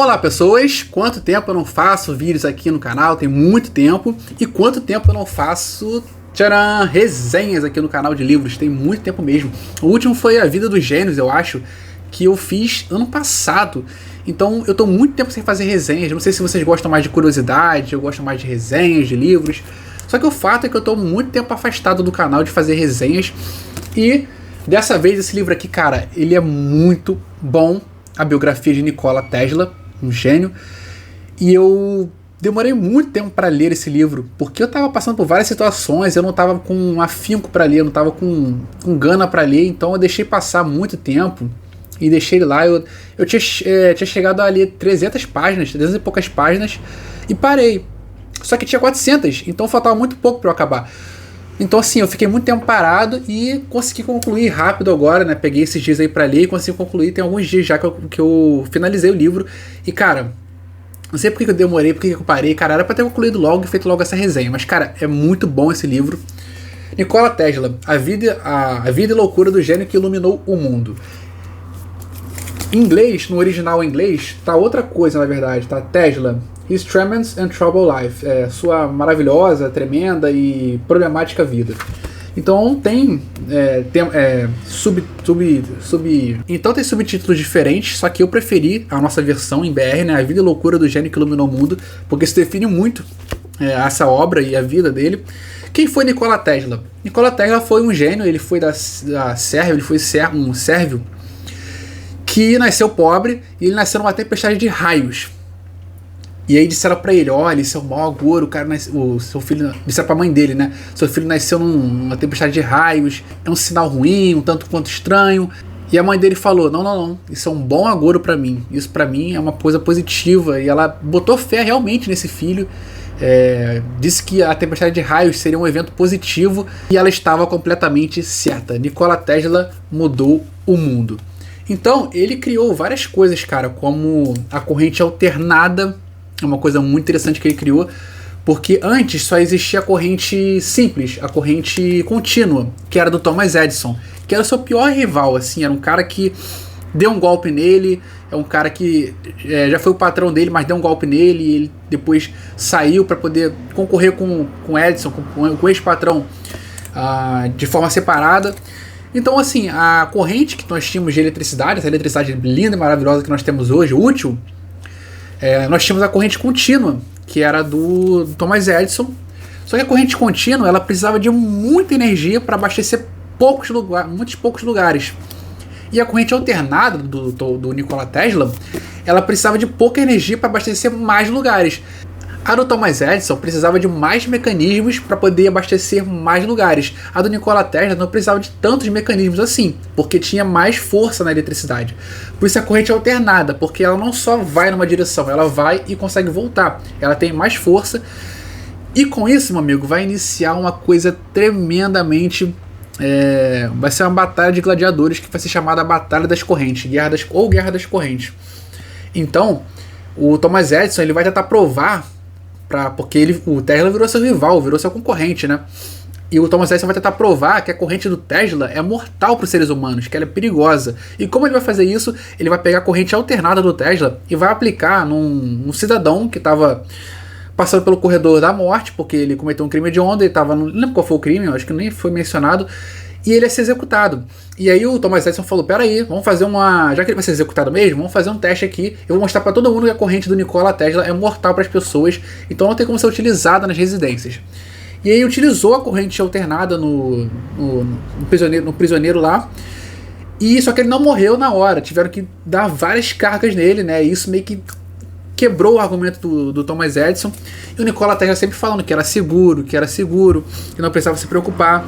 Olá pessoas, quanto tempo eu não faço vídeos aqui no canal, tem muito tempo. E quanto tempo eu não faço, tcharam, resenhas aqui no canal de livros, tem muito tempo mesmo. O último foi A Vida dos Gênios, eu acho, que eu fiz ano passado. Então eu tô muito tempo sem fazer resenhas, não sei se vocês gostam mais de curiosidade, eu gosto mais de resenhas, de livros. Só que o fato é que eu tô muito tempo afastado do canal de fazer resenhas. E dessa vez esse livro aqui, cara, ele é muito bom. A biografia de Nikola Tesla, um gênio. E eu demorei muito tempo para ler esse livro, porque eu estava passando por várias situações, eu não estava com afinco para ler, eu não estava com gana para ler, então eu deixei passar muito tempo e deixei ele lá. Eu tinha chegado a ler 300 páginas, 300 e poucas páginas, e parei. Só que tinha 400, então faltava muito pouco para eu acabar. Então assim, eu fiquei muito tempo parado e consegui concluir rápido agora, né? Peguei esses dias aí pra ler e consegui concluir. Tem alguns dias já que eu finalizei o livro. E cara, não sei por que eu demorei, por que eu parei. Cara, era pra ter concluído logo e feito logo essa resenha. Mas cara, é muito bom esse livro. Nikola Tesla, a vida e loucura do gênio que iluminou o mundo. Em inglês, no original em inglês, tá outra coisa na verdade, tá? Tesla, His Tremendous and Troubled Life, sua maravilhosa, tremenda e problemática vida. Então então tem subtítulos diferentes, só que eu preferi a nossa versão em BR, né? A vida e loucura do gênio que iluminou o mundo, porque isso define muito essa obra e a vida dele. Quem foi Nikola Tesla? Nikola Tesla foi um gênio, ele foi da Sérvia, ele foi um sérvio que nasceu pobre e ele nasceu numa tempestade de raios. E aí disseram pra ele, olha, esse é o mau agouro, o seu filho, disseram pra mãe dele, né? Seu filho nasceu numa tempestade de raios, é um sinal ruim, um tanto quanto estranho. E a mãe dele falou, não, isso é um bom agouro pra mim, isso pra mim é uma coisa positiva. E ela botou fé realmente nesse filho, disse que a tempestade de raios seria um evento positivo e ela estava completamente certa. Nikola Tesla mudou o mundo. Então, ele criou várias coisas, cara, como a corrente alternada. É uma coisa muito interessante que ele criou, porque antes só existia a corrente simples, a corrente contínua, que era do Thomas Edison, que era o seu pior rival, assim, era um cara que deu um golpe nele, é um cara que já foi o patrão dele, mas deu um golpe nele, e ele depois saiu para poder concorrer com Edison, com o ex-patrão, de forma separada. Então, assim, a corrente que nós tínhamos de eletricidade, essa eletricidade linda e maravilhosa que nós temos hoje, útil, nós tínhamos a corrente contínua, que era do Thomas Edison. Só que a corrente contínua ela precisava de muita energia para abastecer muitos poucos lugares. E a corrente alternada do Nikola Tesla, ela precisava de pouca energia para abastecer mais lugares. A do Thomas Edison precisava de mais mecanismos para poder abastecer mais lugares. A do Nikola Tesla não precisava de tantos mecanismos assim, porque tinha mais força na eletricidade. Por isso a corrente é alternada, porque ela não só vai numa direção, ela vai e consegue voltar. Ela tem mais força. E com isso, meu amigo, vai iniciar uma coisa tremendamente... vai ser uma batalha de gladiadores que vai ser chamada a Batalha das Correntes, Guerra das Correntes. Então, o Thomas Edison ele vai tentar provar... porque o Tesla virou seu rival, virou seu concorrente, né? E o Thomas Edison vai tentar provar que a corrente do Tesla é mortal para os seres humanos, que ela é perigosa. E como ele vai fazer isso? Ele vai pegar a corrente alternada do Tesla e vai aplicar num cidadão que estava passando pelo corredor da morte, porque ele cometeu um crime hediondo, ele estava... Não lembro qual foi o crime, acho que nem foi mencionado, e ele ia ser executado. E aí o Thomas Edison falou, peraí, vamos fazer já que ele vai ser executado mesmo, vamos fazer um teste aqui, eu vou mostrar para todo mundo que a corrente do Nikola Tesla é mortal para as pessoas, então não tem como ser utilizada nas residências. E aí utilizou a corrente alternada no prisioneiro lá, e só que ele não morreu na hora, tiveram que dar várias cargas nele, né, e isso meio que quebrou o argumento do Thomas Edison, e o Nikola Tesla sempre falando que era seguro, que não precisava se preocupar.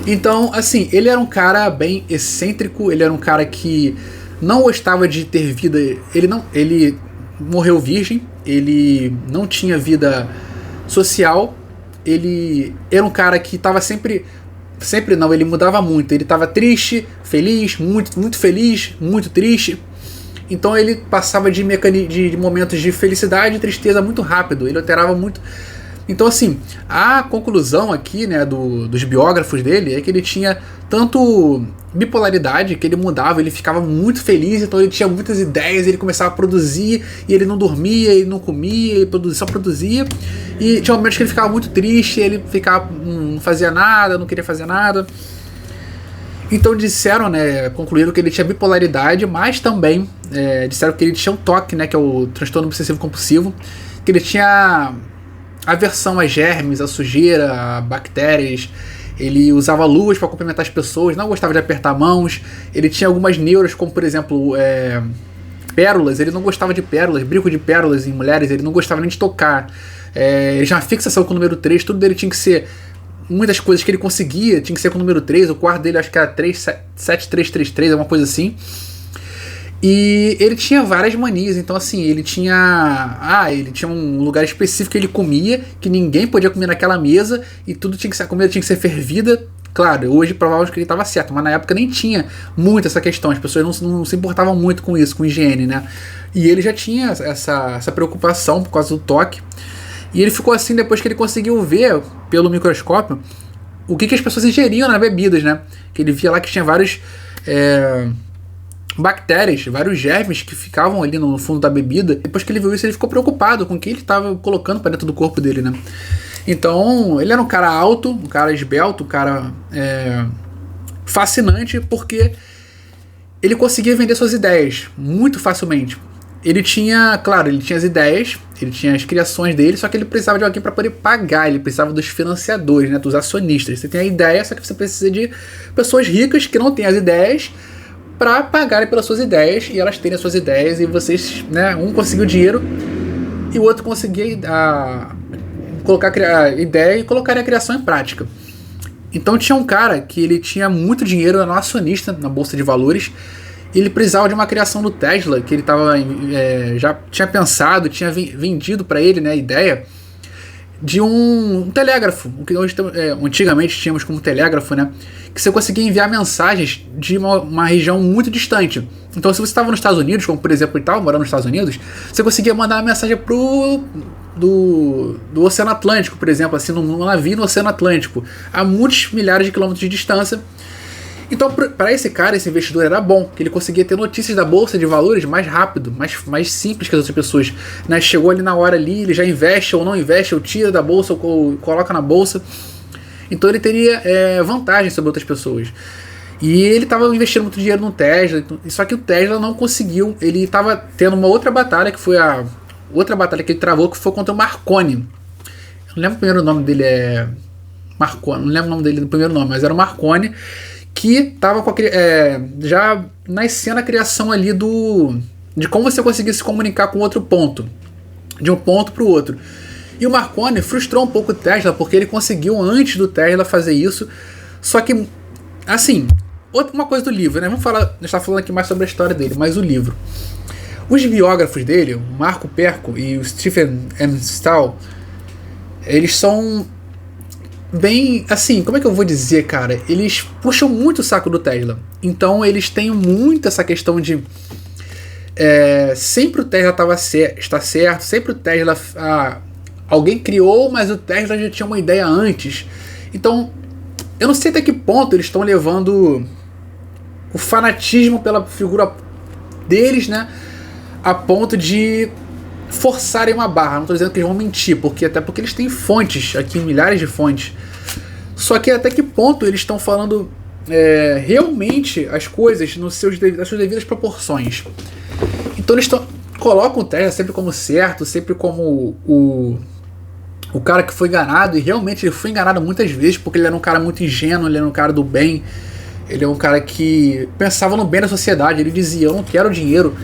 Então, assim, ele era um cara bem excêntrico, ele era um cara que não gostava de ter vida, ele morreu virgem, ele não tinha vida social, ele era um cara que estava sempre não, ele mudava muito, ele estava triste, feliz, muito feliz, muito triste. Então ele passava de momentos de felicidade e tristeza muito rápido, ele alterava muito. Então, assim, a conclusão aqui, né, dos biógrafos dele é que ele tinha tanto bipolaridade, que ele mudava, ele ficava muito feliz, então ele tinha muitas ideias, ele começava a produzir, e ele não dormia, ele não comia, ele só produzia, e tinha momentos que ele ficava muito triste, ele ficava, não fazia nada, não queria fazer nada. Então disseram, né, concluíram que ele tinha bipolaridade, mas também disseram que ele tinha um TOC, né, que é o transtorno obsessivo compulsivo, que ele tinha aversão a germes, a sujeira, a bactérias. Ele usava luvas para cumprimentar as pessoas, não gostava de apertar mãos. Ele tinha algumas neuras, como por exemplo, pérolas. Ele não gostava de pérolas, brinco de pérolas em mulheres, ele não gostava nem de tocar. Ele tinha uma fixação com o número 3, tudo dele tinha que ser. Muitas coisas que ele conseguia tinha que ser com o número 3, o quarto dele acho que era 7333, alguma coisa assim. E ele tinha várias manias, então assim, ele tinha um lugar específico que ele comia, que ninguém podia comer naquela mesa, e tudo tinha que ser, a comida tinha que ser fervida. Claro, hoje provavelmente que ele estava certo, mas na época nem tinha muito essa questão, as pessoas não se importavam muito com isso, com higiene, né? E ele já tinha essa preocupação por causa do toque, e ele ficou assim depois que ele conseguiu ver pelo microscópio o que as pessoas ingeriam nas bebidas, né? Que ele via lá que tinha vários bactérias, vários germes que ficavam ali no fundo da bebida. Depois que ele viu isso, ele ficou preocupado com o que ele estava colocando para dentro do corpo dele, né? Então, ele era um cara alto, um cara esbelto, um cara fascinante, porque ele conseguia vender suas ideias muito facilmente. Ele tinha, claro, ele tinha as ideias, ele tinha as criações dele, só que ele precisava de alguém para poder pagar, ele precisava dos financiadores, né, dos acionistas. Você tem a ideia, só que você precisa de pessoas ricas que não têm as ideias, para pagarem pelas suas ideias e elas terem as suas ideias, e vocês, né, um conseguiu dinheiro e o outro conseguia colocar a ideia e colocar a criação em prática. Então tinha um cara que ele tinha muito dinheiro, era um acionista na bolsa de valores, e ele precisava de uma criação do Tesla, que ele já tinha pensado, tinha vendido para ele, né, a ideia de um telégrafo, o que nós antigamente tínhamos como telégrafo, né? Que você conseguia enviar mensagens de uma região muito distante. Então, se você estava nos Estados Unidos, como por exemplo, ele estava morando nos Estados Unidos, você conseguia mandar uma mensagem do Oceano Atlântico, por exemplo, assim, num navio no Oceano Atlântico, a muitos milhares de quilômetros de distância. Então, para esse cara, esse investidor era bom, que ele conseguia ter notícias da bolsa de valores mais rápido, mais simples que as outras pessoas, né? Chegou ali na hora ali, ele já investe ou não investe, ou tira da bolsa ou coloca na bolsa. Então ele teria vantagem sobre outras pessoas. E ele estava investindo muito dinheiro no Tesla, só que o Tesla não conseguiu. Ele estava tendo uma outra batalha, que foi a outra batalha que ele travou, que foi contra o Marconi. Eu não lembro o primeiro nome dele, Marconi, não lembro o nome dele do primeiro nome, mas era o Marconi, que estava já nascendo a criação ali de como você conseguia se comunicar com outro ponto, de um ponto para o outro. E o Marconi frustrou um pouco o Tesla, porque ele conseguiu antes do Tesla fazer isso. Só que, assim, uma coisa do livro, né? A gente está falando aqui mais sobre a história dele, mas o livro. Os biógrafos dele, o Marco Perco e o Stephen M. Stahl, eles são bem, assim, como é que eu vou dizer, cara? Eles puxam muito o saco do Tesla. Então eles têm muito essa questão de sempre o Tesla está certo, sempre o Tesla alguém criou, mas o Tesla já tinha uma ideia antes. Então eu não sei até que ponto eles estão levando o fanatismo pela figura deles, né, a ponto de forçarem uma barra. Não estou dizendo que eles vão mentir, até porque eles têm fontes aqui, milhares de fontes. Só que até que ponto eles estão falando realmente as coisas nas suas devidas proporções. Então eles colocam o Tesla sempre como certo, sempre como o cara que foi enganado, e realmente ele foi enganado muitas vezes, porque ele era um cara muito ingênuo, ele era um cara do bem, ele é um cara que pensava no bem da sociedade. Ele dizia: eu não quero dinheiro,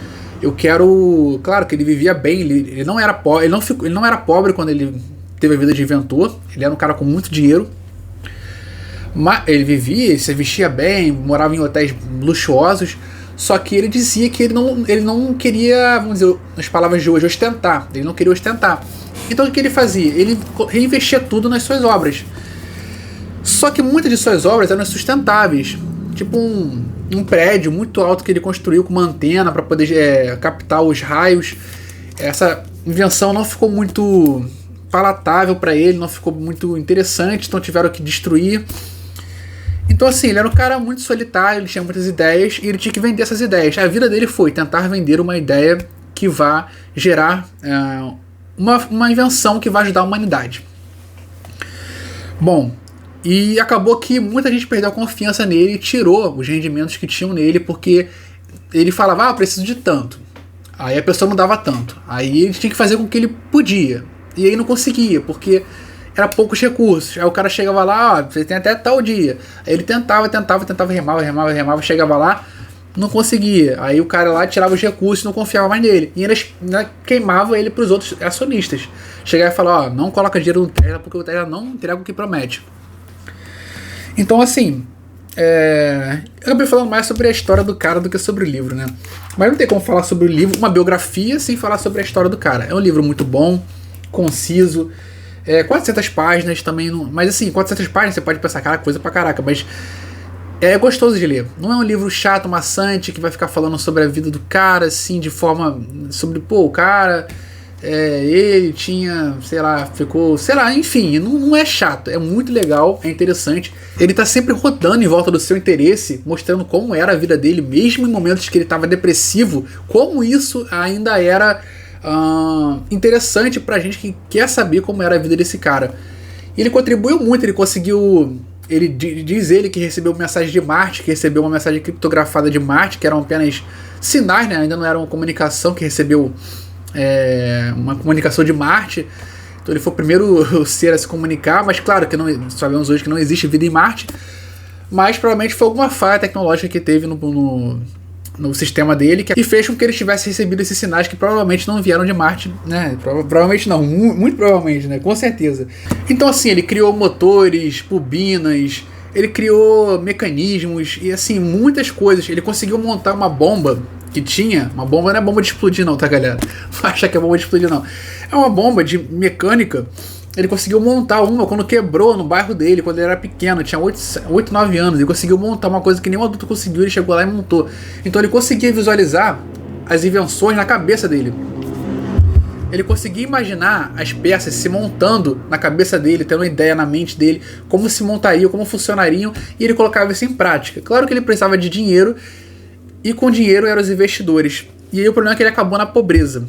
eu quero... Claro que ele vivia bem, ele não era pobre, ele não era pobre quando ele teve a vida de inventor, ele era um cara com muito dinheiro, mas ele ele se vestia bem, morava em hotéis luxuosos. Só que ele dizia que ele não queria, vamos dizer, nas palavras de hoje, ostentar. Ele não queria ostentar. Então o que ele fazia? Ele reinvestia tudo nas suas obras. Só que muitas de suas obras eram sustentáveis. Tipo um prédio muito alto que ele construiu com uma antena para poder captar os raios. Essa invenção não ficou muito palatável para ele, não ficou muito interessante, então tiveram que destruir. Então assim, ele era um cara muito solitário, ele tinha muitas ideias e ele tinha que vender essas ideias. A vida dele foi tentar vender uma ideia que vá gerar uma invenção que vai ajudar a humanidade. Bom, e acabou que muita gente perdeu a confiança nele e tirou os rendimentos que tinham nele, porque ele falava, eu preciso de tanto. Aí a pessoa não dava tanto. Aí ele tinha que fazer com que ele podia. E aí não conseguia, porque era poucos recursos. Aí o cara chegava lá, você tem até tal dia. Aí ele tentava, remava, chegava lá, não conseguia. Aí o cara lá tirava os recursos e não confiava mais nele. E ainda queimava ele para os outros acionistas. Chegava e falava, não coloca dinheiro no Tesla, porque o Tesla não entrega o que promete. Então assim, eu acabei falando mais sobre a história do cara do que sobre o livro, né? Mas não tem como falar sobre o livro, uma biografia, sem falar sobre a história do cara. É um livro muito bom, conciso, 400 páginas também, mas assim, 400 páginas você pode pensar, cara, coisa pra caraca, mas é gostoso de ler. Não é um livro chato, maçante, que vai ficar falando sobre a vida do cara, assim, de forma, sobre, o cara, ele tinha, enfim, não é chato, é muito legal, é interessante. Ele tá sempre rodando em volta do seu interesse, mostrando como era a vida dele, mesmo em momentos que ele tava depressivo, como isso ainda era interessante pra gente que quer saber como era a vida desse cara. E ele contribuiu muito, ele conseguiu... diz ele que recebeu mensagem de Marte, que recebeu uma mensagem criptografada de Marte, que eram apenas sinais, né? Ainda não era uma comunicação, que recebeu uma comunicação de Marte. Então ele foi o primeiro ser a se comunicar, mas claro que sabemos hoje que não existe vida em Marte, mas provavelmente foi alguma falha tecnológica que teve no sistema dele, que fez com que ele tivesse recebido esses sinais que provavelmente não vieram de Marte, né? Provavelmente não, muito provavelmente, né? Com certeza. Então assim, ele criou motores, turbinas, ele criou mecanismos e assim, muitas coisas. Ele conseguiu montar uma bomba que tinha, uma bomba não é bomba de explodir não, tá galera? Não acha que é bomba de explodir não. É uma bomba de mecânica. Ele conseguiu montar uma quando quebrou no bairro dele, quando ele era pequeno, tinha 8, 9 anos. Ele conseguiu montar uma coisa que nenhum adulto conseguiu, ele chegou lá e montou. Então ele conseguia visualizar as invenções na cabeça dele. Ele conseguia imaginar as peças se montando na cabeça dele, tendo uma ideia na mente dele, como se montariam, como funcionariam, e ele colocava isso em prática. Claro que ele precisava de dinheiro, e com dinheiro eram os investidores. E aí o problema é que ele acabou na pobreza.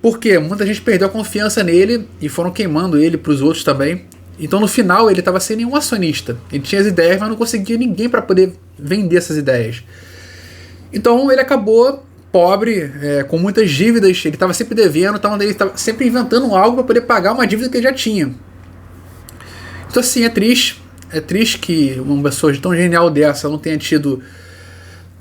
Porque muita gente perdeu a confiança nele e foram queimando ele para os outros também. Então no final ele estava sem nenhum acionista. Ele tinha as ideias, mas não conseguia ninguém para poder vender essas ideias. Então ele acabou pobre, com muitas dívidas. Ele estava sempre devendo, ele estava sempre inventando algo para poder pagar uma dívida que ele já tinha. Então assim, é triste. É triste que uma pessoa tão genial dessa não tenha tido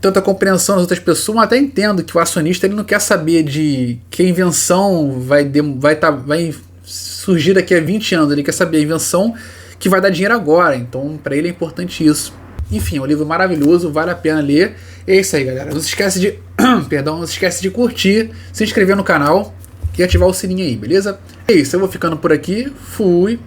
tanta compreensão das outras pessoas, mas até entendo que o acionista ele não quer saber de que a invenção vai surgir daqui a 20 anos, ele quer saber a invenção que vai dar dinheiro agora, então para ele é importante isso. Enfim, é um livro maravilhoso, vale a pena ler. É isso aí, galera. Não se esquece de não se esquece de curtir, se inscrever no canal e ativar o sininho aí, beleza? É isso, eu vou ficando por aqui, fui.